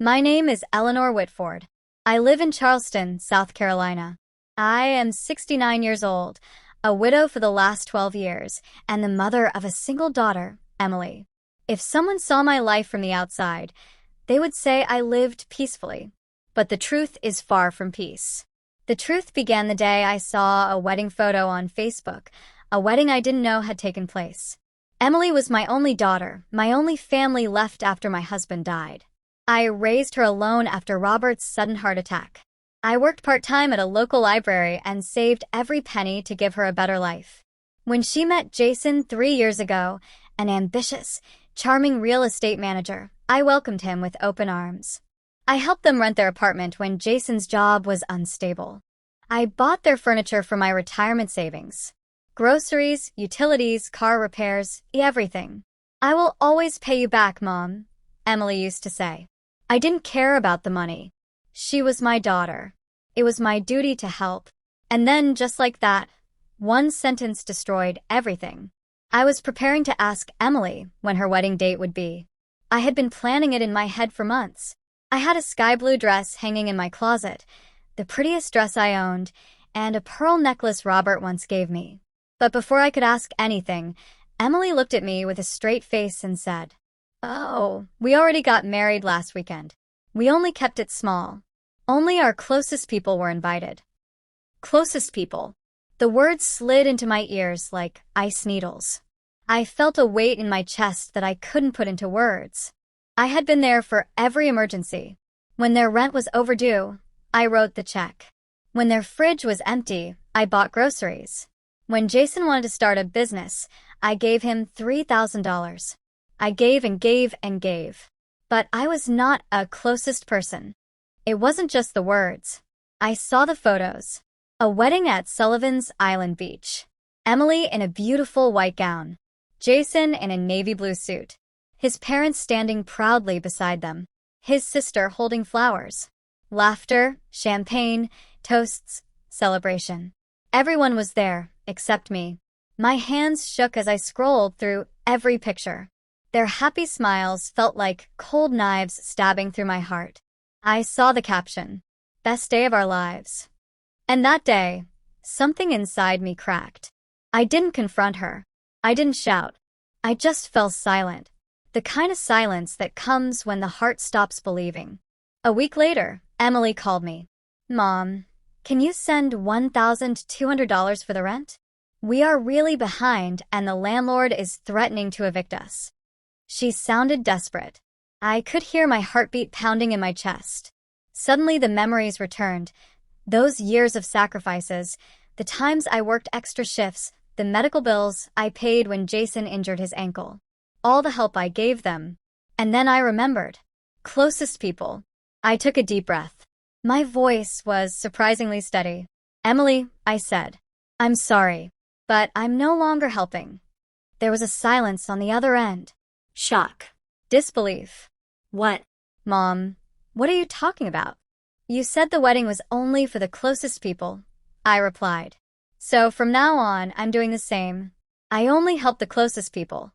My name is Eleanor Whitford. I live in Charleston, South Carolina. I am 69 years old, a widow for the last 12 years, and the mother of a single daughter, Emily. If someone saw my life from the outside, they would say I lived peacefully. But the truth is far from peace. The truth began the day I saw a wedding photo on Facebook, a wedding I didn't know had taken place. Emily was my only daughter, my only family left after my husband died. I raised her alone after Robert's sudden heart attack. I worked part-time at a local library and saved every penny to give her a better life. When she met Jason 3 years ago, an ambitious, charming real estate manager, I welcomed him with open arms. I helped them rent their apartment when Jason's job was unstable. I bought their furniture for my retirement savings. Groceries, utilities, car repairs, everything. "I will always pay you back, Mom," Emily used to say. I didn't care about the money. She was my daughter. It was my duty to help. And then, just like that, one sentence destroyed everything. I was preparing to ask Emily when her wedding date would be. I had been planning it in my head for months. I had a sky blue dress hanging in my closet, the prettiest dress I owned, and a pearl necklace Robert once gave me. But before I could ask anything, Emily looked at me with a straight face and said, "Oh, we already got married last weekend. We only kept it small. Only our closest people were invited." Closest people. The words slid into my ears like ice needles. I felt a weight in my chest that I couldn't put into words. I had been there for every emergency. When their rent was overdue, I wrote the check. When their fridge was empty, I bought groceries. When Jason wanted to start a business, I gave him $3,000. I gave and gave and gave. But I was not a closest person. It wasn't just the words. I saw the photos. A wedding at Sullivan's Island Beach. Emily in a beautiful white gown. Jason in a navy blue suit. His parents standing proudly beside them. His sister holding flowers. Laughter, champagne, toasts, celebration. Everyone was there, except me. My hands shook as I scrolled through every picture. Their happy smiles felt like cold knives stabbing through my heart. I saw the caption, "Best day of our lives." And that day, something inside me cracked. I didn't confront her. I didn't shout. I just fell silent. The kind of silence that comes when the heart stops believing. A week later, Emily called me. "Mom, can you send $1,200 for the rent? We are really behind and the landlord is threatening to evict us." She sounded desperate. I could hear my heartbeat pounding in my chest. Suddenly the memories returned. Those years of sacrifices, the times I worked extra shifts, the medical bills I paid when Jason injured his ankle. All the help I gave them. And then I remembered. Closest people. I took a deep breath. My voice was surprisingly steady. "Emily," I said, "I'm sorry, but I'm no longer helping." There was a silence on the other end. Shock. Disbelief. "What? Mom, what are you talking about?" "You said the wedding was only for the closest people," I replied. "So from now on, I'm doing the same. I only help the closest people."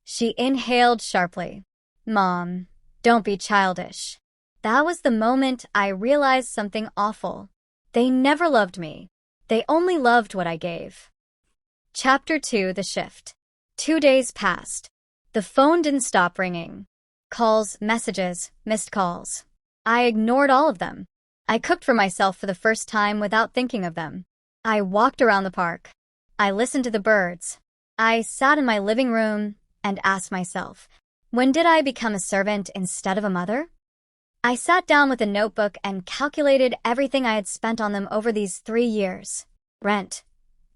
She inhaled sharply. "Mom, don't be childish." That was the moment I realized something awful. They never loved me. They only loved what I gave. Chapter 2: The Shift. 2 days passed. The phone didn't stop ringing. Calls, messages, missed calls. I ignored all of them. I cooked for myself for the first time without thinking of them. I walked around the park. I listened to the birds. I sat in my living room and asked myself, when did I become a servant instead of a mother? I sat down with a notebook and calculated everything I had spent on them over these 3 years. Rent,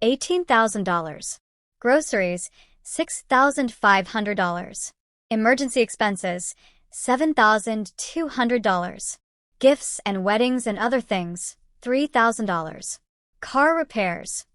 $18,000. Groceries, $6,500. Emergency expenses, $7,200. Gifts and weddings and other things, $3,000. Car repairs,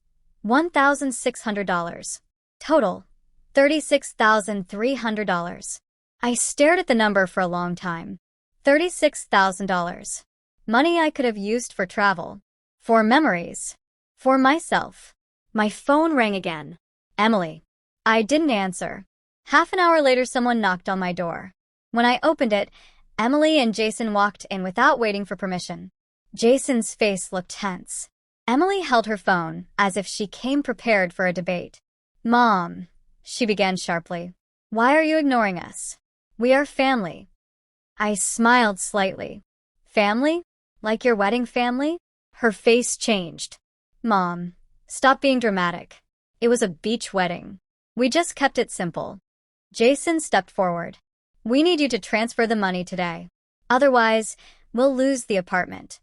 $1,600. Total, $36,300. I stared at the number for a long time. $36,000. Money I could have used for travel, for memories, for myself. My phone rang again. Emily. I didn't answer. Half an hour later, someone knocked on my door. When I opened it, Emily and Jason walked in without waiting for permission. Jason's face looked tense. Emily held her phone as if she came prepared for a debate. "Mom," she began sharply, "why are you ignoring us? We are family." I smiled slightly. "Family? Like your wedding family?" Her face changed. "Mom, stop being dramatic. It was a beach wedding. We just kept it simple." Jason stepped forward. "We need you to transfer the money today. Otherwise, we'll lose the apartment."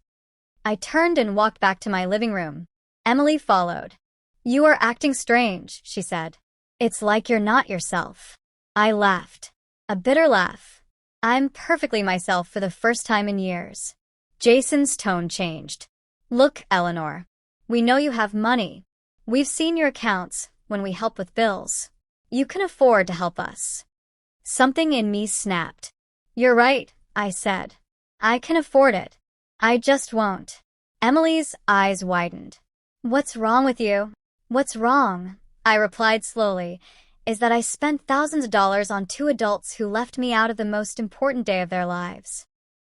I turned and walked back to my living room. Emily followed. "You are acting strange," she said. "It's like you're not yourself." I laughed. A bitter laugh. I'm perfectly myself for the first time in years. Jason's tone changed. "Look, Eleanor. We know you have money. We've seen your accounts when we help with bills. You can afford to help us." Something in me snapped. "You're right," I said. "I can afford it. I just won't." Emily's eyes widened. "What's wrong with you?" "What's wrong," I replied slowly, "is that I spent thousands of dollars on two adults who left me out of the most important day of their lives."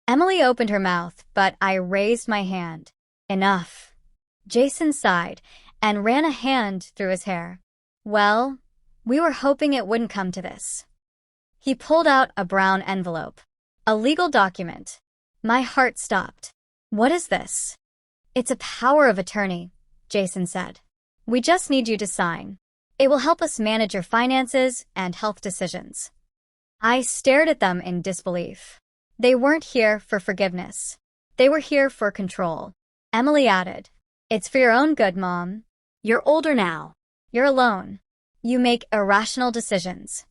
Emily opened her mouth, but I raised my hand. "Enough." Jason sighed and ran a hand through his hair. "Well, we were hoping it wouldn't come to this." He pulled out a brown envelope. "A legal document." My heart stopped. "What is this?" "It's a power of attorney," Jason said. "We just need you to sign. It will help us manage your finances and health decisions." I stared at them in disbelief. They weren't here for forgiveness. They were here for control. Emily added, "It's for your own good, Mom. You're older now. You're alone. You make irrational decisions."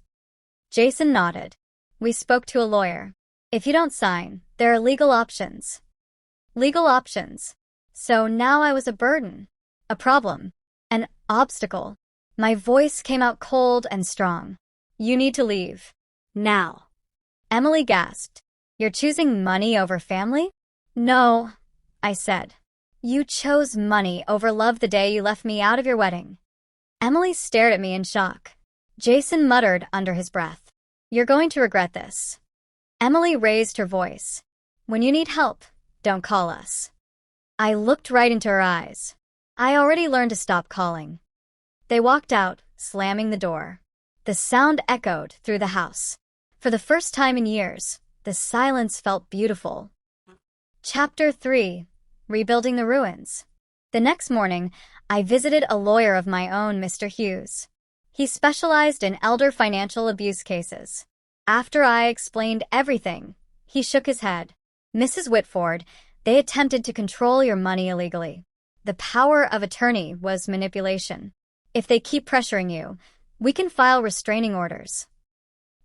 Jason nodded. "We spoke to a lawyer. If you don't sign, there are legal options." Legal options. So now I was a burden, a problem, an obstacle. My voice came out cold and strong. "You need to leave. Now." Emily gasped. "You're choosing money over family?" "No," I said. "You chose money over love the day you left me out of your wedding." Emily stared at me in shock. Jason muttered under his breath, "You're going to regret this." Emily raised her voice. "When you need help, don't call us." I looked right into her eyes. I already learned to stop calling. They walked out, slamming the door. The sound echoed through the house. For the first time in years, the silence felt beautiful. Chapter 3. Rebuilding the Ruins. The next morning, I visited a lawyer of my own, Mr. Hughes. He specialized in elder financial abuse cases. After I explained everything, he shook his head. "Mrs. Whitford, they attempted to control your money illegally. The power of attorney was manipulation. If they keep pressuring you, we can file restraining orders."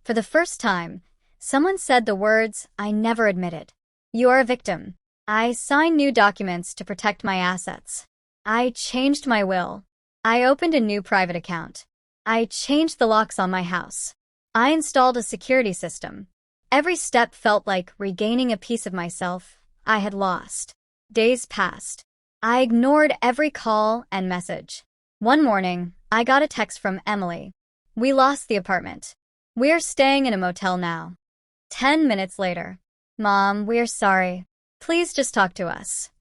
For the first time, someone said the words I never admitted. "You are a victim." I signed new documents to protect my assets. I changed my will. I opened a new private account. I changed the locks on my house. I installed a security system. Every step felt like regaining a piece of myself I had lost. Days passed. I ignored every call and message. One morning, I got a text from Emily. "We lost the apartment. We're staying in a motel now." 10 minutes later. "Mom, we're sorry. Please just talk to us."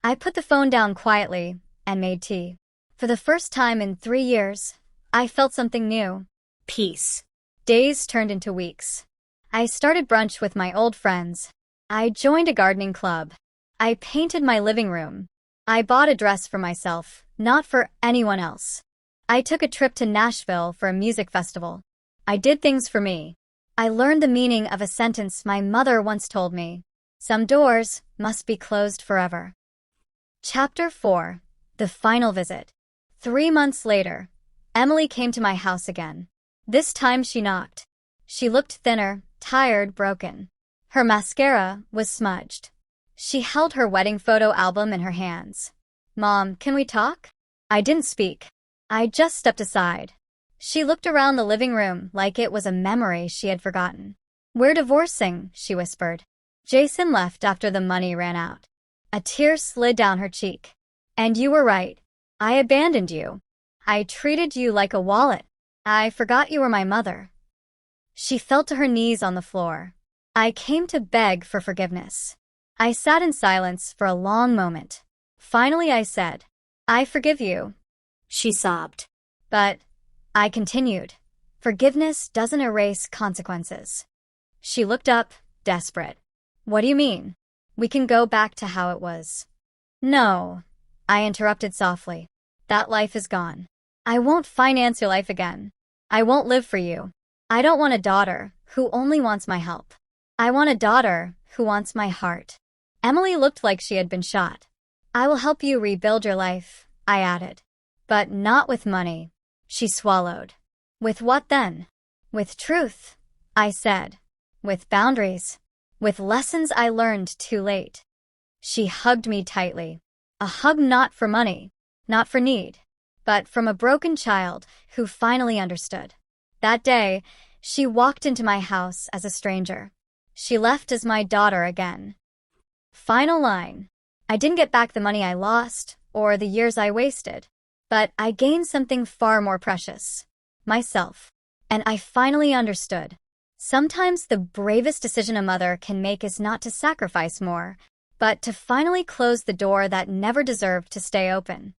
I put the phone down quietly and made tea. For the first time in 3 years, I felt something new. Peace. Days turned into weeks. I started brunch with my old friends. I joined a gardening club. I painted my living room. I bought a dress for myself, not for anyone else. I took a trip to Nashville for a music festival. I did things for me. I learned the meaning of a sentence my mother once told me. Some doors must be closed forever. Chapter 4. The Final Visit. 3 months later, Emily came to my house again. This time she knocked. She looked thinner, tired, broken. Her mascara was smudged. She held her wedding photo album in her hands. "Mom, can we talk?" I didn't speak. I just stepped aside. She looked around the living room like it was a memory she had forgotten. "We're divorcing," she whispered. "Jason left after the money ran out." A tear slid down her cheek. "And you were right. I abandoned you. I treated you like a wallet. I forgot you were my mother." She fell to her knees on the floor. I came to beg for forgiveness. I sat in silence for a long moment. Finally, I said, "I forgive you." She sobbed. But I continued, "Forgiveness doesn't erase consequences." She looked up, desperate. "What do you mean? We can go back to how it was." "No," I interrupted softly. "That life is gone. I won't finance your life again. I won't live for you. I don't want a daughter who only wants my help. I want a daughter who wants my heart." Emily looked like she had been shot. "I will help you rebuild your life," I added. "But not with money." She swallowed. "With what then?" "With truth," I said. "With boundaries. With lessons I learned too late." She hugged me tightly. A hug not for money, not for need, but from a broken child who finally understood. That day, she walked into my house as a stranger. She left as my daughter again. Final line. I didn't get back the money I lost or the years I wasted, but I gained something far more precious. Myself. And I finally understood. Sometimes the bravest decision a mother can make is not to sacrifice more, but to finally close the door that never deserved to stay open.